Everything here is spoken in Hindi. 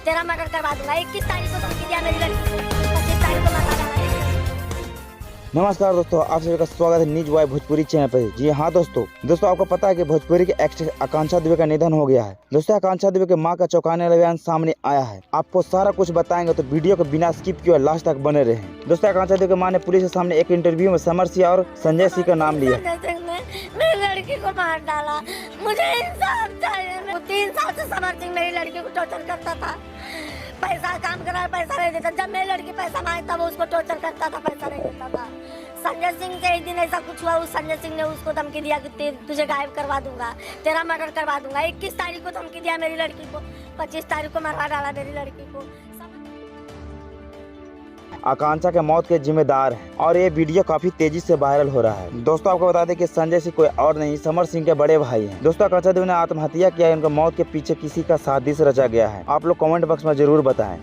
तेरा मर्डर करवा दूंगा। 21 तारीख को धमकी दिया मेरी लड़की को, 25 तारीख को मारा डाला। नमस्कार दोस्तों, आप सभी का स्वागत है न्यूज वाई भोजपुरी चैनल पर। जी हाँ दोस्तों आपको पता है कि भोजपुरी के एक्ट्रेस आकांक्षा दुबे का निधन हो गया है। दोस्तों आकांक्षा दुबे के मां का चौंकाने वाला बयान सामने आया है। आपको सारा कुछ बताएंगे, तो वीडियो को बिना स्किप किए लास्ट तक बने रहे। दोस्तों आकांक्षा दुबे की मां ने पुलिस के सामने एक इंटरव्यू में समर सिंह और संजय सिंह का नाम लिया। संजय सिंह ने मेरी लड़की को मार डाला, मुझे इंसाफ चाहिए। 3 साल से समर सिंह मेरी लड़की को टॉर्चर करता था, पैसा काम करा पैसा नहीं देता। जब मेरी लड़की पैसा मांगता वो उसको टॉर्चर करता था, पैसा नहीं देता था। संजय सिंह से एक दिन ऐसा कुछ हुआ, उस संजय सिंह ने उसको धमकी दिया कि तुझे गायब करवा दूंगा, तेरा मर्डर करवा दूंगा। 21 तारीख को धमकी दिया मेरी लड़की को, 25 तारीख को मरवा डाला मेरी लड़की को। आकांक्षा के मौत के जिम्मेदार हैं और ये वीडियो काफी तेजी से वायरल हो रहा है। दोस्तों आपको बता दें कि संजय सिंह कोई और नहीं, समर सिंह के बड़े भाई हैं। दोस्तों आकांक्षा दुबे ने आत्महत्या किया है, उनका मौत के पीछे किसी का साजिश रचा गया है। आप लोग कमेंट बॉक्स में जरूर बताएं।